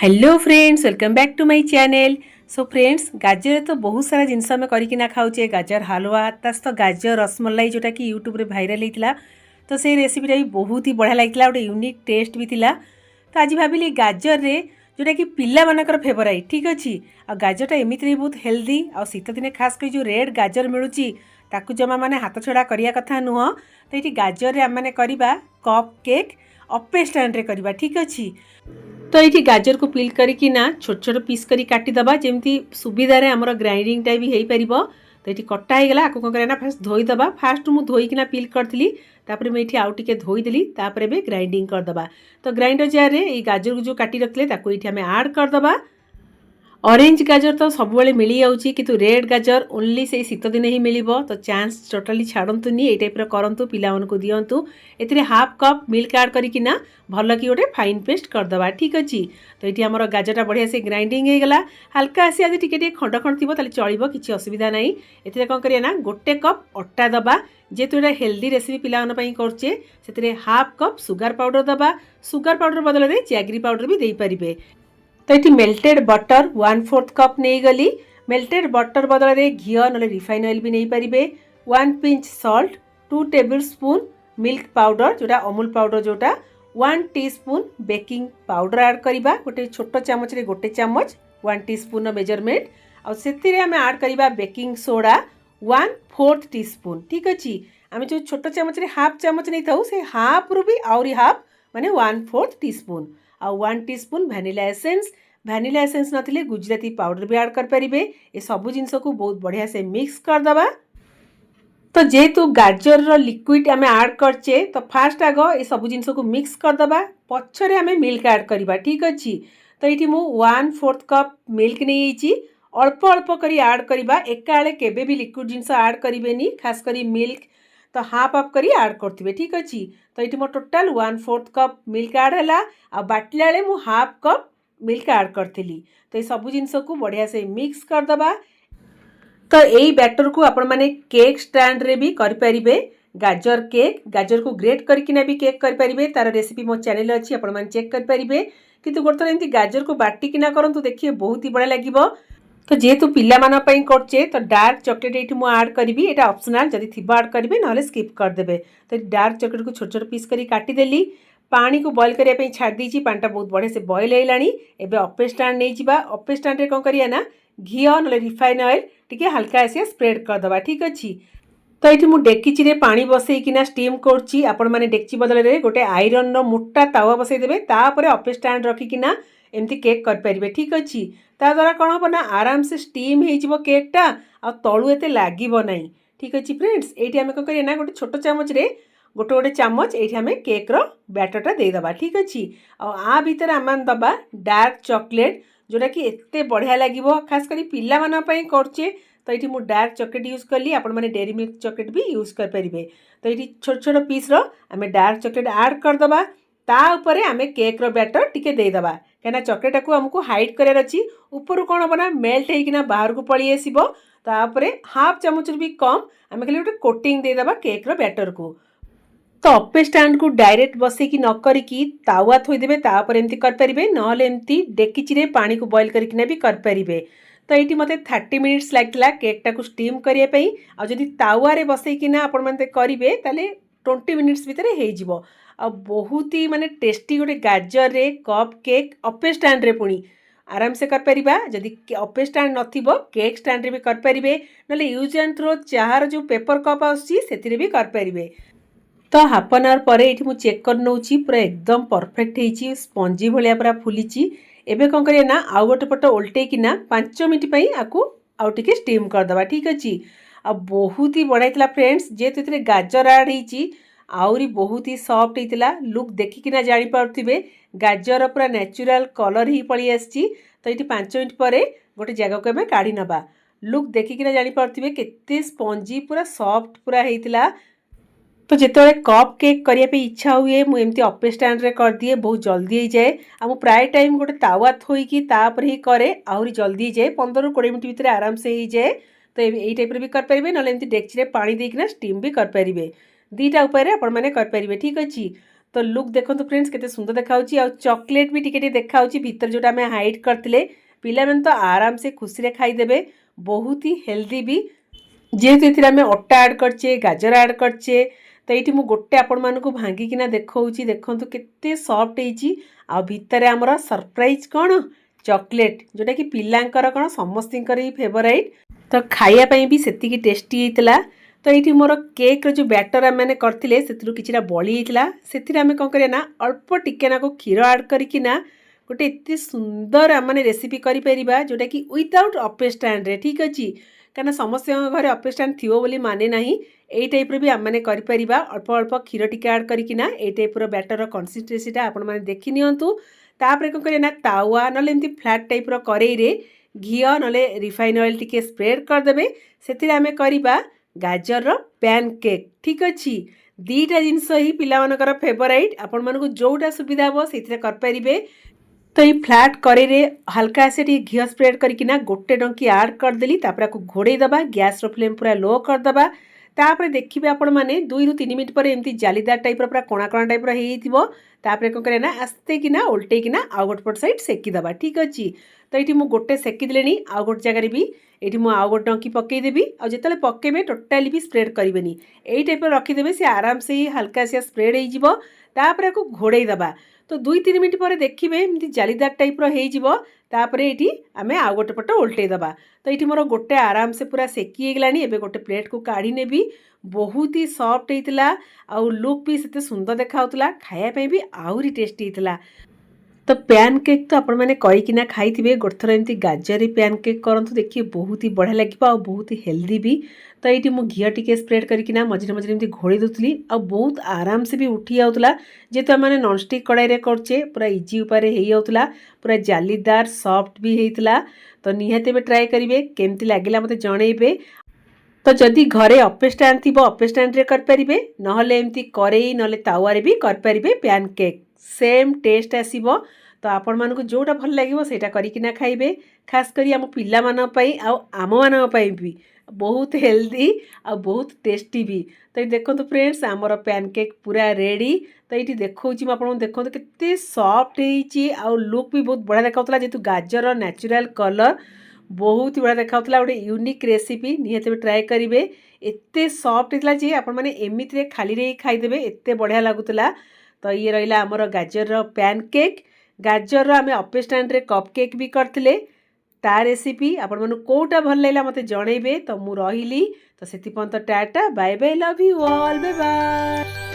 Hello friends, welcome back to my channel. So friends, गाजर तो बहुत सारा जिनस आम करना खाऊे। गाजर हलवा ता सहित गाजर रसमलाई जोटा कि यूट्यूब रे भाइराल होता। तो से रेसिपीटा भी बहुत ही बढ़िया लगी, गोटे यूनिक टेस्ट भी थिला। तो आज भाविली गाजर रे जोटा कि पिला मानकर फेवराइट ठीक अच्छी। आ गाजरटा एमती भी बहुत हेल्दी। आ शीत दिने खास कर जो रेड गाजर मिलूँ ताकू जमा माने हाथ छड़ा करिया कथा नुह। तो ये गाजर रे आम माने करिबा कप केक अप्पे स्टैंड रे करिबा ठीक अच्छी। तो ये गाजर को पिल करके ना छोट छोट पीस करी काटिदबा जमी सुविधा आमर ग्राइंडिंगटा भी हो पार। तो ये कटा होगला आपको कौन करना फास्ट धोईदबा। फास्ट मुझे धोईकिना पिल करी तापर मुझे आउ टे धोईदेली तापर भी ग्राइंडिंग करदबा। तो ग्राइंडर जार रे गाजर को जो काटी रखते ये आम आड करदबा। ऑरेंज गाजर तो सब मिल जाऊँगी किंतु रेड गाजर ओनली से शीत दिन ही मिल। तो चांस टोटाली छाड़तुनि ये टाइप करूँ पिलाମାନଙ୍କୁ दिंतु। एथिरे हाफ कप मिल्क ऐड करकिना भल कि गोटे फाइन पेस्ट करदबा ठीक अच्छी। तो ये आमर गाजरटा बढ़िया से ग्राइंडिंग हो गला। हल्का आसी आज टे खंड खंड थी ताले चलो किसी असुविधा ना। एथिरे कौन करिया ना गोटे कप अटा दबा जेहेतु ये हेल्दी रेसिपी पिलाने करचे से हाफ कप सुगर पाउडर दबा। सुगर पाउडर बदल में जैगरी पाउडर भी दे पारिबे। तो ये मेल्टेड बटर 1/4 कप नहीं गली। मेल्टेड बटर बदल में घी ना रिफाइन ऑयल भी नहीं पारिबे। 1 pinch salt, 2 table spoon milk powder जोटा अमूल पाउडर जोटा, 1 टीस्पून बेकिंग पाउडर ऐड करवा। गोटे छोट चामच रे गोटे चामच 1 टीस्पून मेजरमेंट। आउ से आम ऐड करवा बेकिंग सोडा 1/4 टीस्पून ठीक अच्छी। आम जो छोट चामच रे हाफ चामच नहीं था से हाफ रु भी आउरी हाफ माने 1/4 टीस्पून। आउ 1 teaspoon vanilla essence. Vanilla essence नथिले गुजराती पाउडर भी ऐड कर परिबे। ये सब जिनस को बहुत बढ़िया से मिक्स करदबा। तो जेहेतु गाजर रो लिक्विड आम ऐड करचे तो फास्ट आग ये सब जिनस को मिक्स करदबा। पछरे आम मिल्क ऐड करबा ठीक अच्छी। तो ये मु 1/4 कप मिल्क नहीं अल्प अल्प करी ऐड करबा। एकाले केबे भी लिक्विड जिनस ऐड करिवेनी, खास करी मिल्क तो हाफ हाफ करी ऐड करथिबे ठीक अच्छी। तो ये मो टोटाल 1/4 कप मिल्क ऐड है। आ बाटला बेले मु हाफ कप मिल्क ऐड करथिली। तो ये सब जिनस को बढ़िया से मिक्स करदबा। तो यही बैटर को आपण माने केक स्टैंड रे भी कर परिबे। गाजर केक, गाजर को ग्रेट करकिना भी केक कर परिबे। तार रेसिपी मो चैनल अच्छी, आपण माने चेक कर परिबे। किंतु गोटे एमती गाजर को बाटिकिना करंतु, देखिए बहुत ही बढ़िया लागिबो। तो जेहेतु पिला माना पई करचे तो डार्क चॉकलेट एठी मु ऐड करबी। एटा ऑप्शनल, जदि थिबा ऐड करिवे नहले स्किप कर देबे। तो डार्क चॉकलेट को छोट छोट पीस करी काटी देली। पानी को बॉईल करिया पई छाड़ दीची। पानीटा बहुत बढ़िया से बॉईल हेलानी। एबे अप्पे स्टैंड नहीं जिबा। अप्पे स्टैंड रे कोन करिया ना घी नले रिफाइन ऑयल टिके हल्का आसिया स्प्रेड कर दबा ठीक अच्छी। तो ये मुझे डेक्ची रे पानी बसईकिना स्टीम करुच्ची। आपण मैंने डेक्ची बदल में गोटे आयरन मोटा तावा बसईदेवे। तापर अप्पे स्टैंड रखिकिना एमती केक कर ठीक अच्छी। ता द्वारा कौन हम ना आराम से स्टीम हो केकटा आ तलू एते लागिबो नहीं ठीक अच्छी। फ्रेंड्स, ये आम कौन करिया ना गोटे छोट चामच रे गोटे गोटे चामच ये आम केक रो बैटरटा देदबा ठीक अच्छी। आ भितर आम दबा डार्क चॉकलेट जोटा कि एते बढ़िया लागिबो। खास करी पिला माना पई करचे तो ये मुझे डार्क चॉकलेट यूज कली। आपण मैंने डेरी मिल्क चॉकलेट भी यूज कर पारिबे। तो ये छोट छोट पीस रो आम डार्क चॉकलेट ऐड करदबा। ता उपरे आम केक रो बैटर टिके देदबा कहीं चॉकलेट को आमको हाइड करार अच्छी। ऊपर कौन हम ना मेल्ट होकिना बाहर को पड़ी आसो। तापर हाफ चामच भी कम आम खाली गोटे कोटिंग देदबा केक रो बैटर को। तो अप्पे स्टैंड को डायरेक्ट बसईकी न करिकी तावा थोईदेवे। तापर एमती कर परिबे, नहले एमती डेक्ची रे पानी को बॉईल करकिना भी कर परिबे। तो ये मते 30 मिनिट्स लगता केकटा को स्टीम करने। आ जदि तावा रे बसईकिना आपण माने करिवे ताले 20 मिनिट्स भितर हो जिवो। आ बहुत ही माने टेस्टी गोटे गाजर रे कप केक अप्पे स्टैंड रे पुणी आराम से कर परिबा। जदि अप्पे स्टैंड नथिबो केक स्टैंड रे भी कर परिबे, नले यूज एंड थ्रो चाहार जो पेपर कप आसी सेतिरे भी कर परिबे। तो हाफ एन आवर पर ये मुझे चेक कर नौची पूरा एकदम परफेक्ट होती स्पंजी भाया पूरा फुली। एबे कौन करिया ना आउ गोटे पट ओल्टेकिना 5 मिनिट पई आकु आउ टिके स्टीम करदबा ठीक अच्छी। आ बहुत ही बढ़िया था फ्रेंड्स। जेहेतु ये गाजर ऐड होती आउरी बहुत ही सॉफ्ट होता। लुक देखिकिना जानी पारुथिबे गाजर पूरा नेचुरल कलर ही पड़ी आसी। तो ये 5 मिनिट पर गोटे जगह को आम काढ़ी नबा। लुक देखिकिना जानी पारुथिबे केते स्पंजी पूरा सॉफ्ट पूरा होता। तो जिते कप केक करने इच्छा हुए मुझे अप्पे स्टैंड रे कर दिए, बहुत जल्दी हो जाए। आ प्राय टाइम गोटे तावा थोईकी तापर ही करे आहरी जल्दी जाए। 15-20 मिनट भितर आराम से हो जाए। तो यही टाइप भी करेंगे ना एमती डेक्ची रे पानी देकिना स्टीम भी करेंगे। दीटा उपाय आपण मैंने करेंगे ठीक अच्छी। तो लुक देखो फ्रेंड्स केते सुंदर देखाउची आ चॉकलेट भी टिके देखाउची भीतर जोटा हमें हाइड करथिले पिला मन तो आराम से खुशी रे खाई देबे बहुत ही हेल्दी भी जेहेतु एथिरे हमें अट्टा ऐड करछे गाजर ऐड करछे तो ये मुझे गोटे आपण मानक भांगिकिना देखौची देखंतु केते सॉफ्ट होईची आ भीतर हमर सरप्राइज कौन चॉकलेट जोटा कि पिलांकर कौन समस्तिंकर ही फेवराइट तो खाइया पई भी सेतिकी टेस्टी होइतला तो ये मोर केक जो बैटर आम करते कि बड़ी होता से आम कौन करें अल्प टिके क्षीर आड करना गोटे एत सुंदर आम रेसिपी करें जोटा कि विदाउट अप्पे स्टैंड रे ठीक अच्छे कहीं समस्त घर अप्पे स्टैंड थी बोली माने ना यही टाइप भी आम कर अल्प अल्प क्षीर टिके आड करना ये टाइप बैटर कन्सिस्टेंसीटा आपण मैंने देखी नियंतु तापर कौन करें तावा ना फ्लैट टाइप कड़े घी ना रिफाइन ऑयल टिके स्प्रेड करदे से आम करवा गाजर पैन केक ठीक अच्छे दीटा जिनस ही पिलामानकर फेवराइट आपण मानक जोटा सुविधा हम से करें तो ये फ्लैट कड़े हल्का से घी स्प्रेड करना गोटे डंकी ऐड करदेली घोड़े दबा गैस फ्लेम पूरा लो करदबा तापर देखिए आपण मैंने 2 ରୁ 3 मिनट पर एमती जालीदार टाइप पूरा कणा कणा टाइप होपर कौन करें आस्ते किना उल्टे किना आउ गोटे पट साइड सेकीदबा ठीक अच्छे तो ये मुझे गोटे सेकीदे आउ गोटे जगह भी ये मुझे आउ गोटे डंकी पकईदेवी और जिते पकेबे टोटाली भी स्प्रेड करेंगे यही टाइप रखीदे सी आराम से ही हल्का से स्प्रेड होपर को घोड़े दबा तो 2-3 मिनट पर देखिए एमती जालीदार टाइप तापर ये आम आउ गोटे पट उल्टे दबा तो ये मोर गोटे आराम से पूरा सेकी गलानी एबे गोटे प्लेट को काढ़ी नेबी बहुत ही सॉफ्ट होता आउ लुक भी सेते सुंदर देखाउतला खाया भी आहुरी टेस्टी होता तो पैन केक तो आपण मैंने करना खाई गोटे थर एमती गाजर पैन केक करंतु देखिए बहुत ही बढ़िया लगे और बहुत ही हेल्दी भी तो ये मुझे घी टिके स्प्रेड करना मझे मझे एमती घोड़ी दूसरी आ बहुत आराम से भी उठी जाऊला जेहेतु आम नॉनस्टिक कड़ाई करचे पूरा इजी उपाय हो जाऊला पूरा जालीदार सॉफ्ट भी होता तो निहाती भी ट्राए करेंगे केमती लगे मत जनइबे तो जदि घरे अप्पे स्टैंड थी अप्पे स्टैंड रे करें ना एमती कड़ई ना तावा भी करें पैन केक सेम टेस्ट आसीबो तो आपण मानक जोटा भल लगे सेटा करिकिना खाइबे खास करी आम पिला मान पई आ आम मान पई भी बहुत हेल्दी आ बहुत टेस्टी भी तो ये देखो फ्रेंड्स आमर पैन केक पूरा रेडी तो ये देखो आप देखो केते सॉफ्ट होईची आ लुक भी बहुत बढ़िया देखाउतला जेतु गाजर नेचुरल कलर बहुत ही बढ़िया देखाउतला गोटे यूनिक रेसिपी निहाती भी ट्राए करेंगे एते सॉफ्ट होता जे आपण माने एमिति खाली रे खाईदेबे एते बढ़िया लागुतला तो ये रहा आमर गाजर पैन केक गाजर आम अप्पे स्टैंड रे कप केक भी करथिले ता रेसिपी आपण मानु कोटा भल लागला मते जणैबे तो मु रहिली तो सेति पंत tata bye bye love you all bye bye.